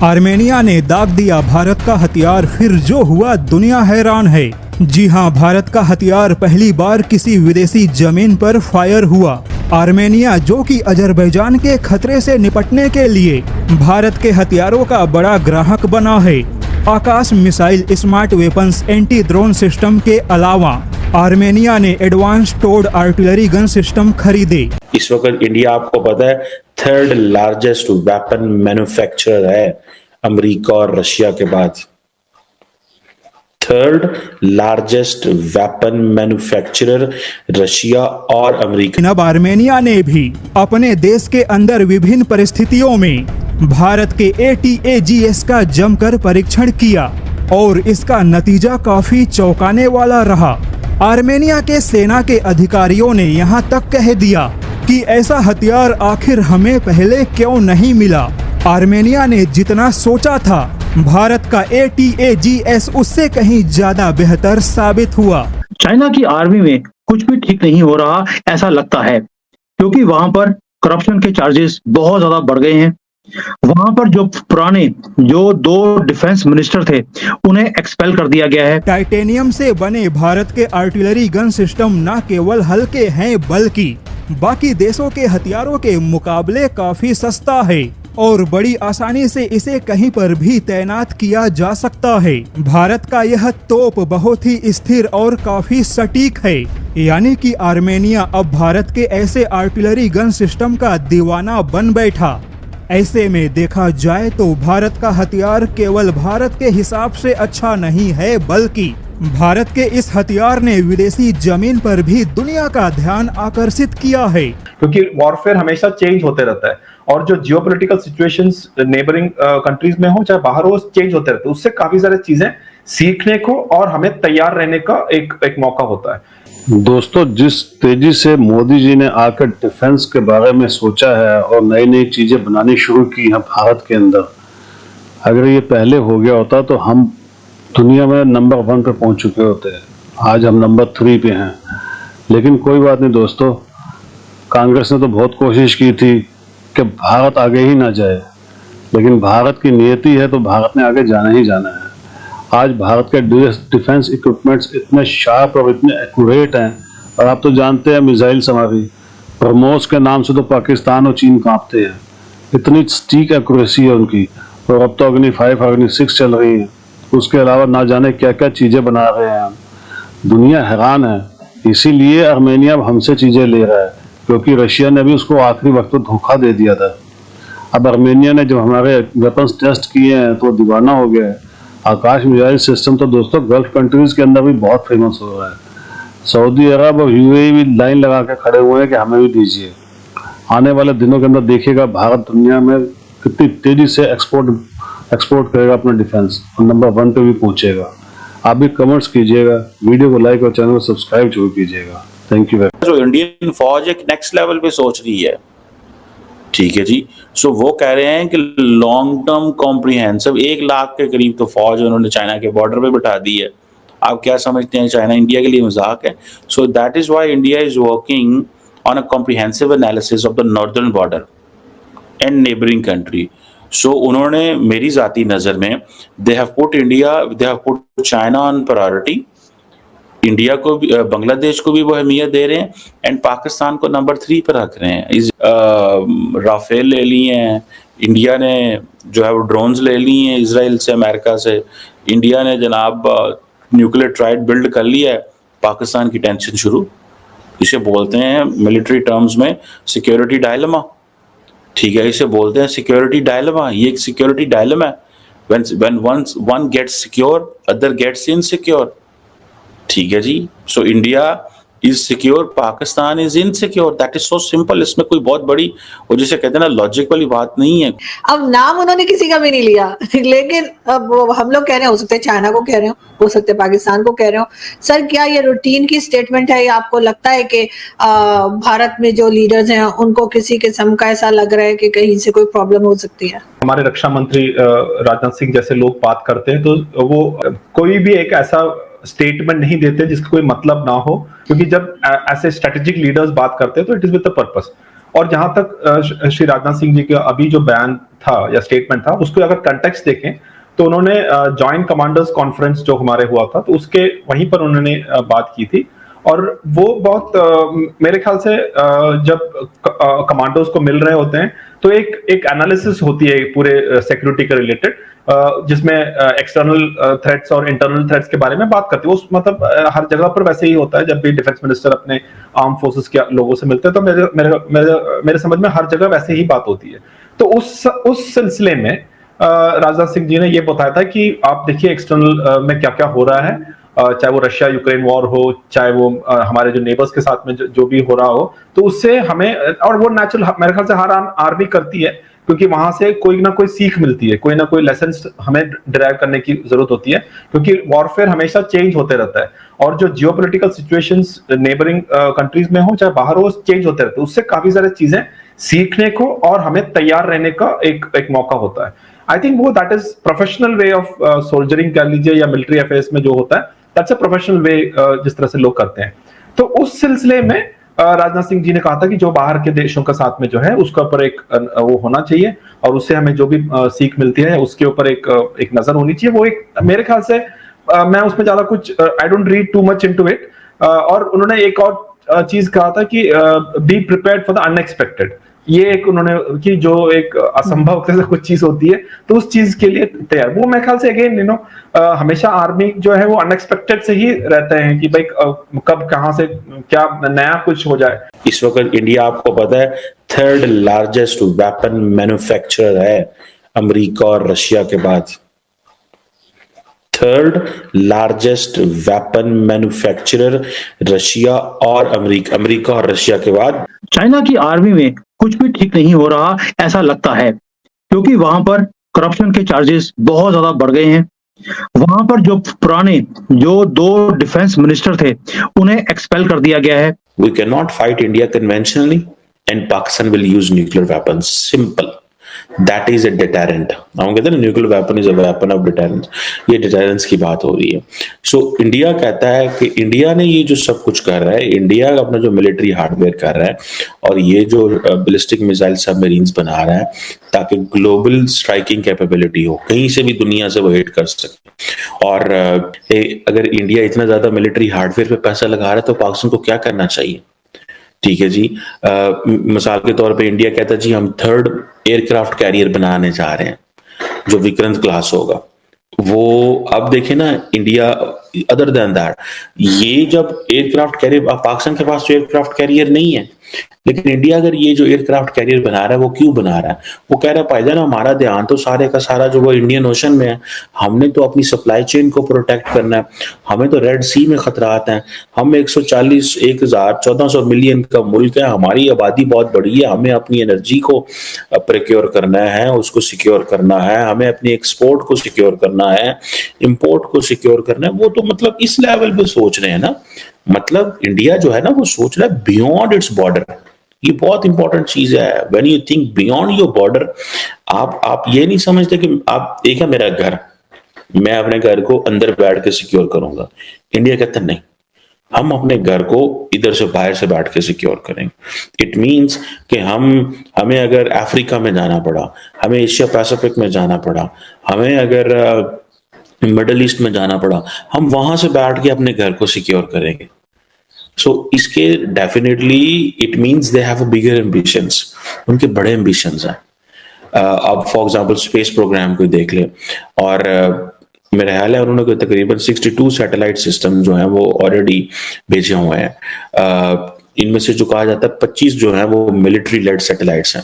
Armenia ने दाग दिया भारत का हथियार, फिर जो हुआ दुनिया हैरान है। जी हां, भारत का हथियार पहली बार किसी विदेशी जमीन पर फायर हुआ। आर्मेनिया, जो कि अजरबैजान के खतरे से निपटने के लिए भारत के हथियारों का बड़ा ग्राहक बना है। Akash missile, smart weapons, anti drone system के अलावा आर्मेनिया ने advance towed artillery gun system खरीदे। इस वक्त इंडिया, आपको पता है, थर्ड लार्जेस्ट वेपन मैन्युफैक्चरर है अमेरिका और रशिया के बाद। Third largest weapon manufacturer Russia और अमेरिका। अब आर्मेनिया ने भी अपने देश के अंदर विभिन्न परिस्थितियों में भारत के ATAGS का जमकर परीक्षण किया और इसका नतीजा काफी चौंकाने वाला रहा। आर्मेनिया के सेना के अधिकारियों ने यहाँ तक कह दिया कि ऐसा हथियार आखिर हमें पहले क्यों नहीं मिला। आर्मेनिया ने जितना सोचा था, भारत का ATAGS उससे कहीं ज्यादा बेहतर साबित हुआ। चाइना की आर्मी में कुछ भी ठीक नहीं हो रहा ऐसा लगता है, क्योंकि वहां पर करप्शन के चार्जेस बहुत ज्यादा बढ़ गए हैं। वहां पर जो दो डिफेंस मिनिस्टर थे, उन्हें एक्सपेल कर दिया गया है। टाइटेनियम से बने भारत के आर्टिलरी गन सिस्टम न केवल हल्के हैं, बल्कि बाकी देशों के हथियारों के मुकाबले काफी सस्ता है और बड़ी आसानी से इसे कहीं पर भी तैनात किया जा सकता है। भारत का यह तोप बहुत ही स्थिर और काफी सटीक है, यानी कि आर्मेनिया अब भारत के ऐसे आर्टिलरी गन सिस्टम का दीवाना बन बैठा। ऐसे में देखा जाए तो भारत का हथियार केवल भारत के हिसाब से अच्छा नहीं है, बल्कि भारत के इस हथियार ने विदेशी जमीन पर भी दुनिया का ध्यान आकर्षित किया है। क्योंकि वॉरफेयर हमेशा चेंज होते रहता है और जो जियोपॉलिटिकल सिचुएशंस नेबरिंग कंट्रीज में हो चाहे बाहर हो, चेंज होते रहते हैं। उससे काफी सारी चीजें सीखने को और हमें तैयार रहने का एक मौका होता है। दोस्तों, जिस तेजी से मोदी जी ने आकर डिफेंस के बारे में सोचा है और नई नई चीजें बनानी शुरू की है भारत के अंदर, अगर ये पहले हो गया होता तो हम दुनिया में नंबर 1 पे पहुंच चुके होते हैं। आज हम नंबर 3 पे हैं। लेकिन कोई बात नहीं दोस्तों, कांग्रेस ने तो बहुत कोशिश की थी कि भारत आगे ही ना जाए, लेकिन भारत की नियति है तो भारत ने आगे जाना ही जाना है। आज भारत के डिफेंस इक्विपमेंट्स इतने शार्प और इतने एक्यूरेट हैं, और आप तो जानते हैं मिसाइल्स हमारी ब्रह्मोस के नाम से तो पाकिस्तान और चीन कांपते हैं। इतनी स्टीक एक्यूरेसी है उनकी, और अब तो अग्नि 5 अग्नि 6 चल रही है। उसके अलावा ना जाने क्या क्या चीज़ें बना रहे हैं हम। दुनिया हैरान है। इसीलिए आर्मेनिया हमसे चीज़ें ले रहा है, क्योंकि रशिया ने भी उसको आखिरी वक्त पर धोखा दे दिया था। अब आर्मेनिया ने जब हमारे वेपन्स टेस्ट किए हैं तो दीवाना हो गया है। आकाश मिसाइल सिस्टम तो दोस्तों गल्फ कंट्रीज के अंदर भी बहुत फेमस हो रहा है। सऊदी अरब और UAE भी लाइन लगा के खड़े हुए हैं कि हमें भी दीजिए। आने वाले दिनों के अंदर देखिएगा भारत दुनिया में कितनी तेजी से एक्सपोर्ट करेगा अपना डिफेंस और नंबर 1 पे भी पहुंचेगा। आप भी कमेंट्स कीजिएगा, वीडियो को लाइक और चैनल को सब्सक्राइब जरूर कीजिएगा। Thank you. जो इंडियन फौज एक नेक्स्ट लेवल पे सोच रही है, ठीक है जी। सो वो कह रहे हैं कि लॉन्ग टर्म कॉम्प्रिहेंसिव 1 लाख के करीब तो फौज उन्होंने चाइना के बॉर्डर पे बिठा दी है। आप क्या समझते हैं, चाइना इंडिया के लिए मजाक है? So that is why India is working on a comprehensive analysis of the northern border and neighbouring country. So उन्होंने, मेरी जाती नजर में, they have put China on priority. India को भी, बांग्लादेश को भी वो अहमियत दे रहे हैं, एंड पाकिस्तान को नंबर 3 पर रख रहे हैं। राफेल ले लिए हैं इंडिया ने, जो है वो ड्रोन्स ले लिए हैं इजराइल से, अमेरिका से। इंडिया ने जनाब न्यूक्लियर ट्राइड बिल्ड कर लिया है। पाकिस्तान की टेंशन शुरू। इसे बोलते हैं मिलिट्री टर्म्स में सिक्योरिटी डायलेमा, ठीक है। इसे बोलते हैं सिक्योरिटी डायलेमा। ये एक सिक्योरिटी डायलेमा है। when one gets secure, other gets insecure, ठीक है जी। So India is secure, Pakistan is insecure, that is so simple. इसमें कोई बहुत बड़ी, और जिसे कहते हैं ना, लॉजिक वाली बात नहीं है। अब नाम उन्होंने किसी का भी नहीं लिया, लेकिन अब हम लोग कह रहे हैं, हो सकते हैं चाइना को कह रहे हो सकते हैं पाकिस्तान को कह रहे हो। सर, क्या ये रूटीन की स्टेटमेंट है, या आपको लगता है कि भारत में जो लीडर्स हैं उनको किसी किस्म का ऐसा लग रहा है कि कहीं से कोई प्रॉब्लम हो सकती है? हमारे रक्षा मंत्री राजनाथ सिंह जैसे लोग बात करते हैं, तो वो कोई भी एक ऐसा स्टेटमेंट नहीं देते जिसका कोई मतलब ना हो, क्योंकि जब ऐसे स्ट्रेटेजिक लीडर्स बात करते हैं तो it is with the purpose. और जहां तक श्री राजनाथ सिंह जी का अभी जो बयान था या स्टेटमेंट था, उसको अगर कंटेक्स्ट देखें तो उन्होंने जॉइंट कमांडर्स कॉन्फ्रेंस जो हमारे हुआ था, तो उसके वहीं पर उन्होंने बात की थी। और वो बहुत मेरे ख्याल से जब कमांडोज को मिल रहे होते हैं तो एक एनालिसिस होती है पूरे सिक्योरिटी के रिलेटेड, जिसमें एक्सटर्नल थ्रेट्स और इंटरनल थ्रेट्स के बारे में बात करती है। उस मतलब हर जगह पर वैसे ही होता है, जब भी डिफेंस मिनिस्टर अपने आर्म फोर्सेस के लोगों से मिलते हैं तो मेरे मेरे मेरे मेरे समझ में हर जगह वैसे ही बात होती है। तो उस सिलसिले में राजनाथ सिंह जी ने ये बताया था कि आप देखिए एक्सटर्नल में क्या क्या हो रहा है, चाहे वो रशिया यूक्रेन वॉर हो, चाहे वो हमारे जो नेबर्स के साथ में जो भी हो रहा हो, तो उससे हमें, और वो नेचुरल मेरे ख्याल से हर आर्मी करती है, क्योंकि वहां से कोई ना कोई सीख मिलती है, कोई ना कोई लेसन हमें डिराइव करने की जरूरत होती है, क्योंकि वॉरफेयर हमेशा चेंज होते रहता है। और जो जियोपॉलिटिकल सिचुएशंस नेबरिंग कंट्रीज में हो चाहे बाहर हो, चेंज होते रहते हैं। उससे काफी सारी चीजें सीखने को और हमें तैयार रहने का एक मौका होता है। आई थिंक वो that is professional way of soldiering कह लीजिए, या मिलिट्री अफेयर्स में जो होता है, दैट्स अ प्रोफेशनल वे जिस तरह से लोग करते हैं। तो उस सिलसिले में राजनाथ सिंह जी ने कहा था कि जो बाहर के देशों के साथ में जो है उसके ऊपर एक वो होना चाहिए, और उससे हमें जो भी सीख मिलती है उसके ऊपर एक नजर होनी चाहिए। वो एक मेरे ख्याल से मैं उसमें ज्यादा कुछ I don't read too much into it. और उन्होंने एक और चीज कहा था कि be prepared for the unexpected. ये एक उन्होंने कि जो एक असंभव से कुछ चीज होती है तो उस चीज के लिए तैयार। वो मेरे ख्याल से अगेन हमेशा आर्मी जो है वो अनएक्सपेक्टेड से ही रहते हैं कि भाई कब कहां से क्या नया कुछ हो जाए। इस वक्त इंडिया, आपको पता है, थर्ड लार्जेस्ट वेपन मैन्युफैक्चरर है अमेरिका और रशिया के बाद। Third largest weapon manufacturer Russia और अमेरिका और रशिया के बाद। चाइना की आर्मी में कुछ भी ठीक नहीं हो रहा ऐसा लगता है, क्योंकि वहां पर करप्शन के चार्जेस बहुत ज्यादा बढ़ गए हैं। वहां पर जो पुराने जो 2 डिफेंस मिनिस्टर थे उन्हें एक्सपेल कर दिया गया है। We cannot fight India conventionally and Pakistan will use nuclear weapons. Simple. That is a deterrent. हम कहते हैं ना, nuclear weapon is a weapon of deterrence. ये डिटेरेंस की बात हो रही है। सो इंडिया कहता है कि इंडिया ने ये जो सब कुछ कर रहा है, इंडिया अपना जो मिलिट्री हार्डवेयर कर रहा है और ये जो बैलिस्टिक मिसाइल सबमरीन्स बना रहा है ताकि ग्लोबल स्ट्राइकिंग कैपेबिलिटी हो, कहीं से भी दुनिया से वो हिट कर सके। और अगर इंडिया इतना ज्यादा मिलिट्री हार्डवेयर पे पैसा लगा रहा है तो पाकिस्तान को क्या करना चाहिए? ठीक है जी, मिसाल के तौर पे इंडिया कहता है जी हम थर्ड एयरक्राफ्ट कैरियर बनाने जा रहे हैं जो विक्रांत क्लास होगा। वो अब देखें ना, इंडिया अदर देन दैट, ये जब एयरक्राफ्ट कैरियर, पाकिस्तान के पास तो एयरक्राफ्ट कैरियर नहीं है, लेकिन इंडिया अगर ये जो एयरक्राफ्ट कैरियर बना रहा है वो क्यों बना रहा है? वो कह रहा है भाईजान हमारा ध्यान तो सारे का सारा जो वो इंडियन ओशन में है, हमने तो अपनी सप्लाई चेन को प्रोटेक्ट करना है, हमें तो रेड सी में खतरात हैं, हम 1,1400 मिलियन का मुल्क है, हमारी आबादी बहुत बड़ी है, हमें अपनी एनर्जी को प्रोक्योर करना है, उसको सिक्योर करना है, हमें अपनी एक्सपोर्ट को सिक्योर करना है, इंपोर्ट को सिक्योर करना है। वो तो मतलब इस लेवल पे सोच रहे हैं ना, मतलब इंडिया जो है ना वो सोच रहा है बियॉन्ड इट्स बॉर्डर। ये बहुत इंपॉर्टेंट चीज है। When you think beyond your border, आप ये नहीं समझते कि आप एक है मेरा घर, मैं अपने घर को अंदर बैठ के सिक्योर करूंगा। इंडिया कहता नहीं, हम अपने घर को इधर से बाहर से बैठ के सिक्योर करेंगे। इट मींस कि हमें अगर अफ्रीका में जाना पड़ा, हमें एशिया पैसिफिक में जाना पड़ा, हमें अगर मिडल ईस्ट में जाना पड़ा, हम वहां से बैठ के अपने घर को सिक्योर करेंगे। सो इसके definitely it means they have bigger ambitions, उनके बड़े एम्बिशंस हैं। अब फॉर एग्जांपल स्पेस प्रोग्राम को देख ले, और मेरा ख्याल है उन्होंने कोई तकरीबन 62 सैटेलाइट सिस्टम जो हैं वो ऑलरेडी भेजे हुए हैं। इनमें से जो कहा जाता है 25 जो हैं वो मिलिट्री लेड सैटेलाइट्स हैं।